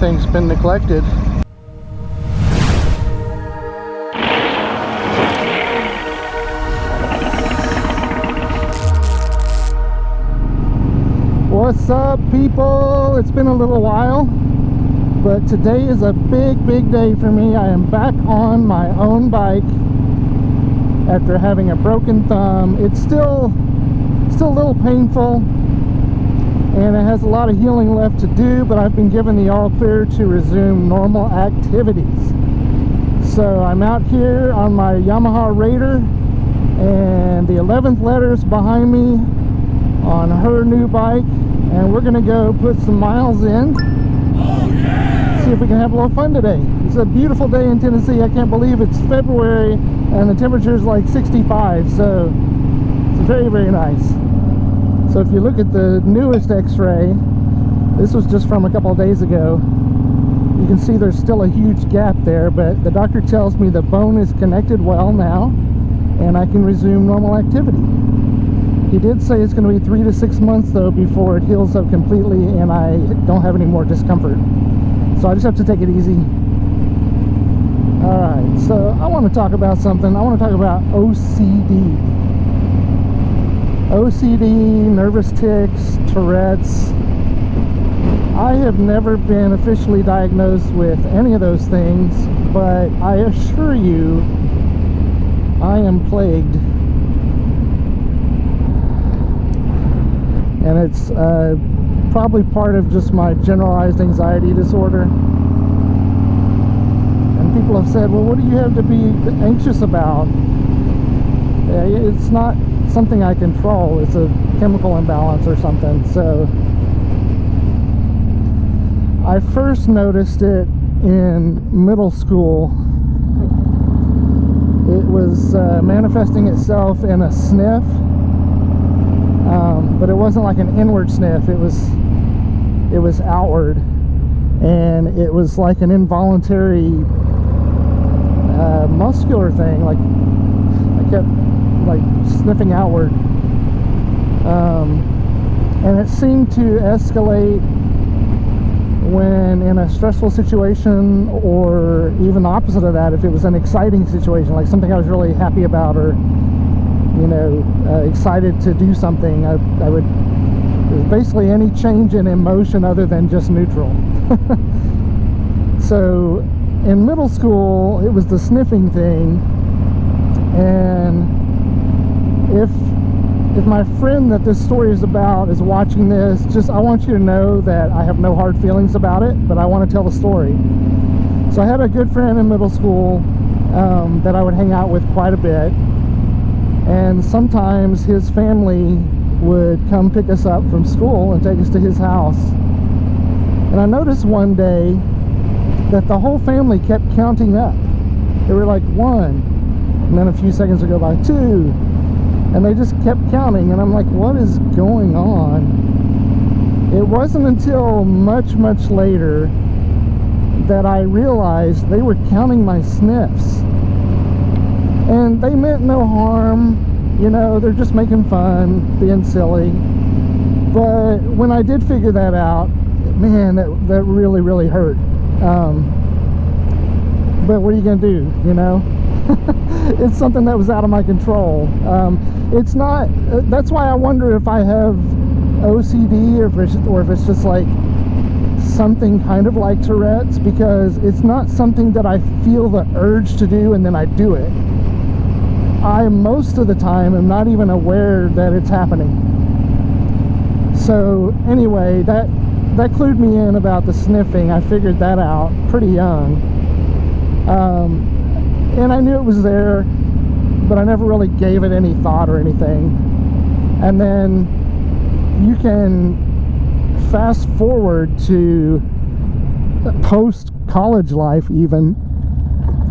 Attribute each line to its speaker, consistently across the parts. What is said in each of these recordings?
Speaker 1: everything's been neglected. What's up, people? It's been a little while, but today is a big day for me. I am back on my own bike after having a broken thumb. It's still a little painful, and it has a lot of healing left to do, but I've been given the all clear to resume normal activities. So I'm out here on my Yamaha Raider, and the 11th letter's behind me on her new bike, and we're gonna go put some miles in. Oh, yeah! See if we can have a little fun today. It's a beautiful day in Tennessee. I can't believe it's February and the temperature's like 65, so it's very nice. So if you look at the newest x-ray, this was just from a couple of days ago, you can see there's still a huge gap there, but the doctor tells me the bone is connected well now and I can resume normal activity. He did say it's going to be 3 to 6 months though before it heals up completely and I don't have any more discomfort. So I just have to take it easy. Alright, so I want to talk about something. I want to talk about OCD. OCD, nervous tics, Tourette's. I have never been officially diagnosed with any of those things, but I assure you, I am plagued. And it's probably part of just my generalized anxiety disorder. And people have said, well, what do you have to be anxious about? It's not something I control. It's a chemical imbalance or something. So I first noticed it in middle school. It was manifesting itself in a sniff. But it wasn't like an inward sniff, it was outward, and it was like an involuntary muscular thing. Like I kept like sniffing outward, and it seemed to escalate when in a stressful situation, or even the opposite of that, if it was an exciting situation, like something I was really happy about, or you know, excited to do something. I would, it was basically any change in emotion other than just neutral. So in middle school it was the sniffing thing, and if my friend that this story is about is watching this, just I want you to know that I have no hard feelings about it, but I want to tell the story. So I had a good friend in middle school that I would hang out with quite a bit. And sometimes his family would come pick us up from school and take us to his house. And I noticed one day that the whole family kept counting up. They were like 1, and then a few seconds would go by 2, and they just kept counting. And I'm like, what is going on? It wasn't until much later that I realized they were counting my sniffs. And they meant no harm, you know, they're just making fun, being silly. But when I did figure that out, man, that really hurt. But what are you gonna do, you know? It's something that was out of my control. It's not, that's why I wonder if I have OCD, or if it's just like something kind of like Tourette's, because it's not something that I feel the urge to do and then I do it. I most of the time am not even aware that it's happening. So anyway, that clued me in about the sniffing. I figured that out pretty young, and I knew it was there, but I never really gave it any thought or anything. And then you can fast forward to post college life. Even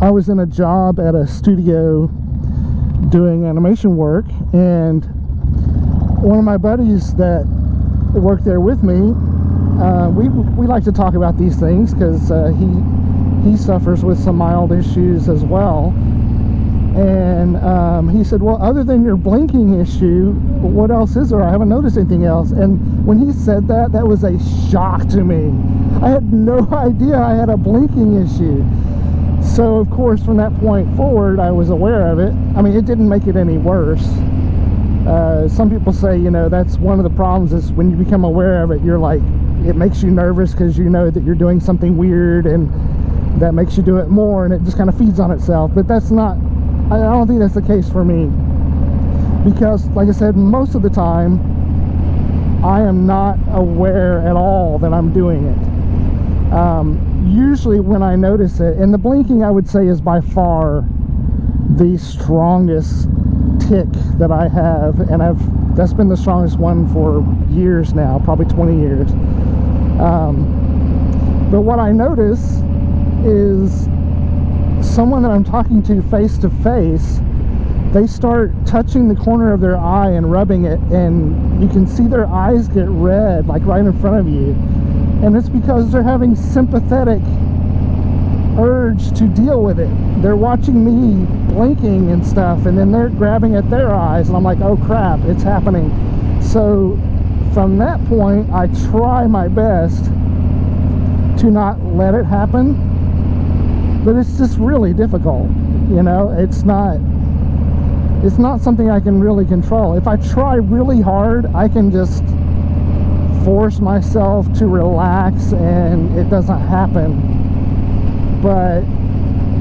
Speaker 1: I was in a job at a studio doing animation work, and one of my buddies that worked there with me, we like to talk about these things because he suffers with some mild issues as well. And he said, well, other than your blinking issue, what else is there? I haven't noticed anything else. And when he said that, that was a shock to me. I had no idea I had a blinking issue. So of course, from that point forward, I was aware of it. I mean, it didn't make it any worse. Some people say, you know, that's one of the problems, is when you become aware of it, you're like, it makes you nervous because you know that you're doing something weird, and that makes you do it more, and it just kind of feeds on itself. But that's not, I don't think that's the case for me, because like I said, most of the time I am not aware at all that I'm doing it. Usually when I notice it, and the blinking, I would say, is by far the strongest tic that I have, and that's been the strongest one for years now, probably 20 years. But what I notice is someone that I'm talking to face to face, they start touching the corner of their eye and rubbing it, and you can see their eyes get red, like right in front of you. And it's because they're having sympathetic urge to deal with it. They're watching me blinking and stuff, and then they're grabbing at their eyes, and I'm like, oh crap, it's happening. So from that point, I try my best to not let it happen, but it's just really difficult. You know, it's not something I can really control. If I try really hard, I can just force myself to relax and it doesn't happen. But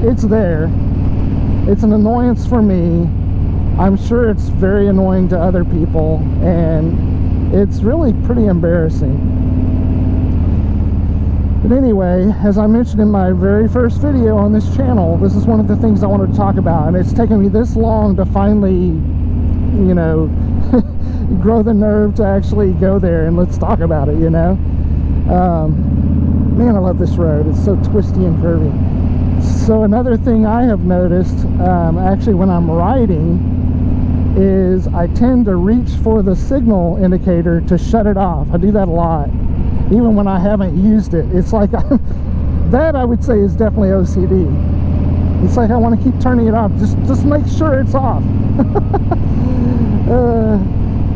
Speaker 1: it's there. It's an annoyance for me. I'm sure it's very annoying to other people, and it's really pretty embarrassing. But anyway, as I mentioned in my very first video on this channel, this is one of the things I wanted to talk about, and it's taken me this long to finally, you know, grow the nerve to actually go there and let's talk about it, you know. Man, I love this road. It's so twisty and curvy. So another thing I have noticed, actually when I'm riding, is I tend to reach for the signal indicator to shut it off. I do that a lot, even when I haven't used it. It's like, that I would say is definitely OCD. It's like I want to keep turning it off. Just make sure it's off.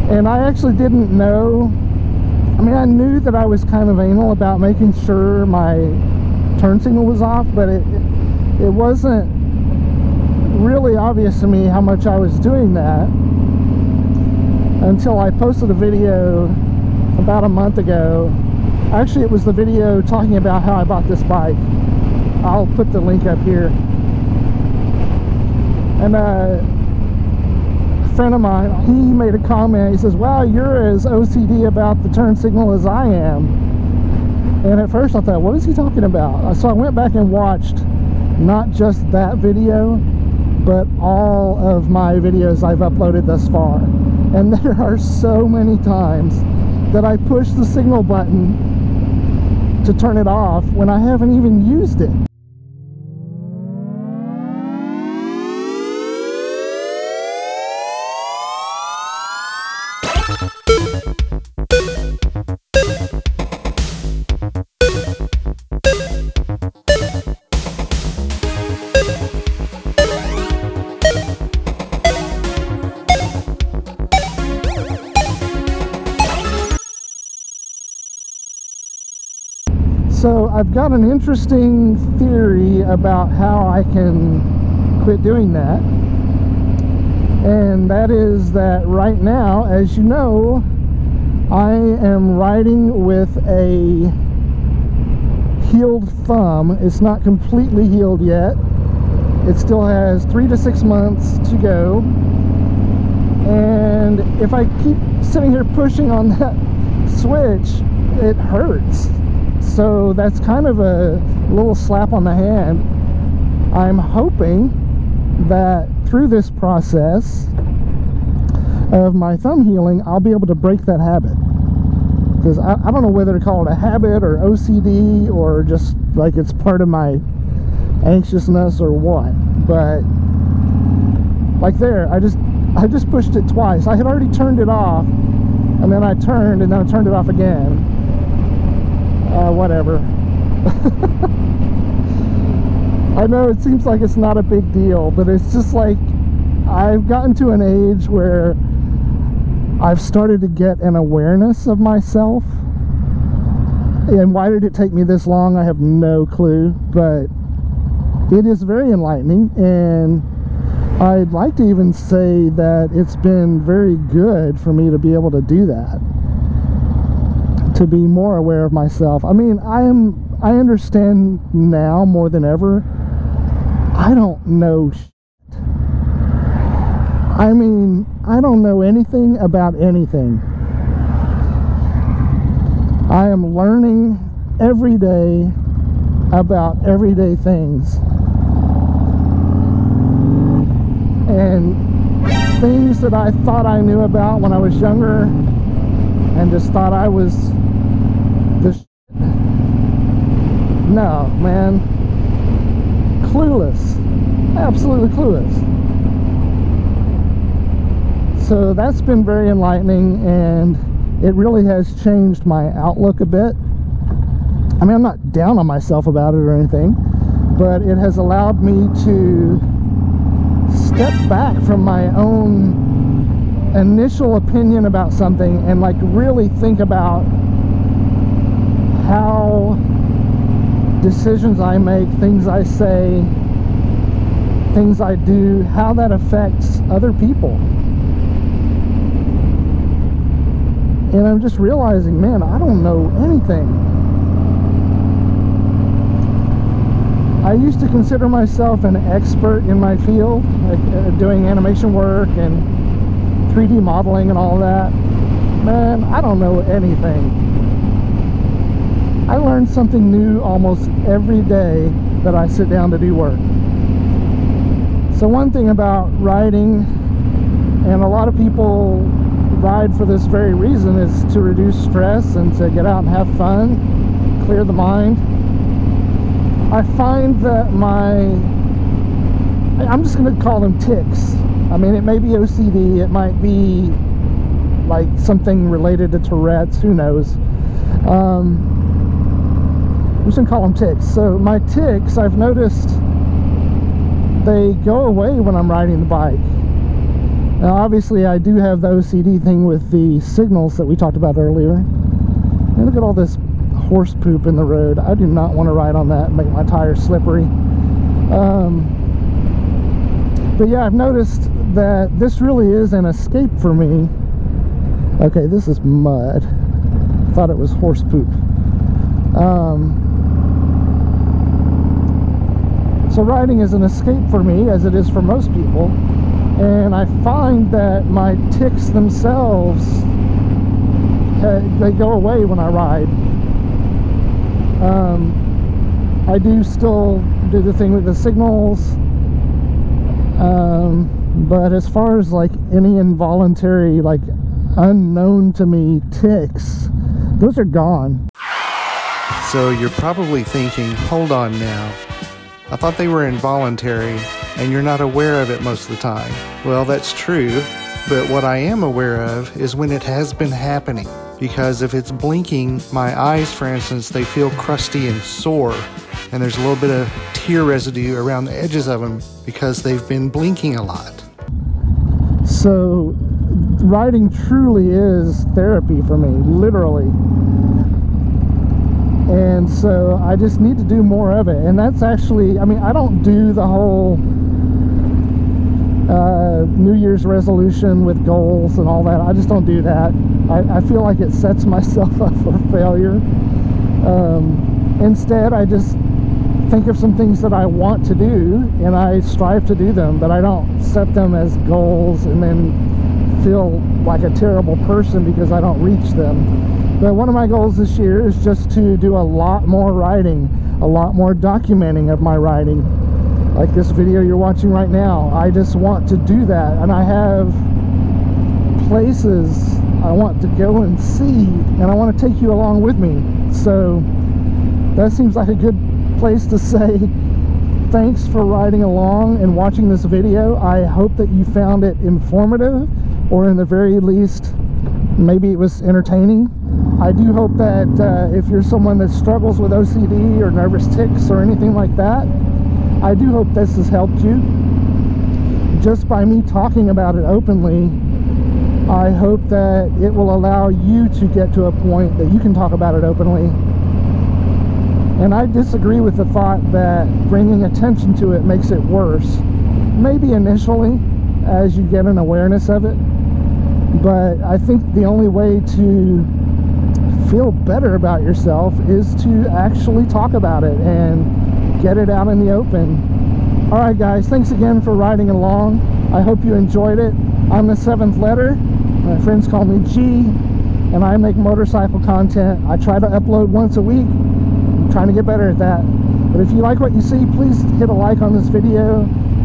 Speaker 1: And I actually didn't know. I mean, I knew that I was kind of anal about making sure my turn signal was off, but it wasn't really obvious to me how much I was doing that until I posted a video about a month ago. Actually, it was the video talking about how I bought this bike. I'll put the link up here. And a friend of mine, he made a comment. He says, wow, you're as OCD about the turn signal as I am. And at first I thought, what is he talking about? So I went back and watched not just that video, but all of my videos I've uploaded thus far. And there are so many times that I push the signal button to turn it off when I haven't even used it. So I've got an interesting theory about how I can quit doing that, and that is that right now, as you know, I am riding with a healed thumb. It's not completely healed yet. It still has 3 to 6 months to go, and if I keep sitting here pushing on that switch, it hurts. So that's kind of a little slap on the hand. I'm hoping that through this process of my thumb healing, I'll be able to break that habit. Because I don't know whether to call it a habit or OCD or just like it's part of my anxiousness or what. But like there, I just pushed it twice. I had already turned it off, and then I turned, and then I turned it off again. Whatever. I know it seems like it's not a big deal, but it's just like I've gotten to an age where I've started to get an awareness of myself. And why did it take me this long? I have no clue, but it is very enlightening, and I'd like to even say that it's been very good for me to be able to do that, to be more aware of myself. I mean, I understand now more than ever, I don't know shit. I mean, I don't know anything about anything. I am learning every day about everyday things. And things that I thought I knew about when I was younger and just thought I was the shit. No, man. Clueless. Absolutely clueless. So that's been very enlightening, and it really has changed my outlook a bit. I mean, I'm not down on myself about it or anything, but it has allowed me to step back from my own initial opinion about something and like really think about how decisions I make, things I say, things I do, how that affects other people. And I'm just realizing, man, I don't know anything. I used to consider myself an expert in my field, like doing animation work and 3D modeling and all that. Man, I don't know anything. I learn something new almost every day that I sit down to do work. So one thing about riding, and a lot of people ride for this very reason, is to reduce stress and to get out and have fun, clear the mind. I find that I'm just going to call them tics. I mean, it may be OCD, it might be like something related to Tourette's, who knows. I'm just going to call them tics. So my tics, I've noticed they go away when I'm riding the bike. Now obviously I do have the OCD thing with the signals that we talked about earlier. And look at all this horse poop in the road. I do not want to ride on that and make my tires slippery. But yeah, I've noticed that this really is an escape for me. Okay, this is mud. I thought it was horse poop. So riding is an escape for me, as it is for most people. And I find that my tics themselves, they go away when I ride. I do still do the thing with the signals, but as far as like any involuntary, like unknown to me tics, those are gone.
Speaker 2: So you're probably thinking, hold on now, I thought they were involuntary and you're not aware of it most of the time. Well, that's true, but what I am aware of is when it has been happening. Because if it's blinking, my eyes, for instance, they feel crusty and sore, and there's a little bit of tear residue around the edges of them because they've been blinking a lot.
Speaker 1: So riding truly is therapy for me, literally. And so I just need to do more of it. And that's actually, I mean, I don't do the whole New Year's resolution with goals and all that. I just don't do that. I feel like it sets myself up for failure. Instead, I just think of some things that I want to do and I strive to do them, but I don't set them as goals and then feel like a terrible person because I don't reach them. But one of my goals this year is just to do a lot more riding, a lot more documenting of my riding. Like this video you're watching right now, I just want to do that. And I have places I want to go and see, and I want to take you along with me. So that seems like a good place to say thanks for riding along and watching this video. I hope that you found it informative, or in the very least, maybe it was entertaining. I do hope that if you're someone that struggles with OCD or nervous tics or anything like that, I do hope this has helped you. Just by me talking about it openly, I hope that it will allow you to get to a point that you can talk about it openly. And I disagree with the thought that bringing attention to it makes it worse. Maybe initially, as you get an awareness of it, but I think the only way to feel better about yourself is to actually talk about it and get it out in the open. Alright guys, thanks again for riding along. I hope you enjoyed it. I'm the 7th letter. My friends call me G, and I make motorcycle content. I try to upload once a week. I'm trying to get better at that. But if you like what you see, please hit a like on this video,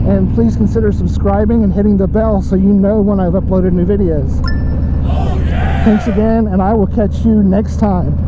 Speaker 1: and please consider subscribing and hitting the bell so you know when I've uploaded new videos. Thanks again, and I will catch you next time.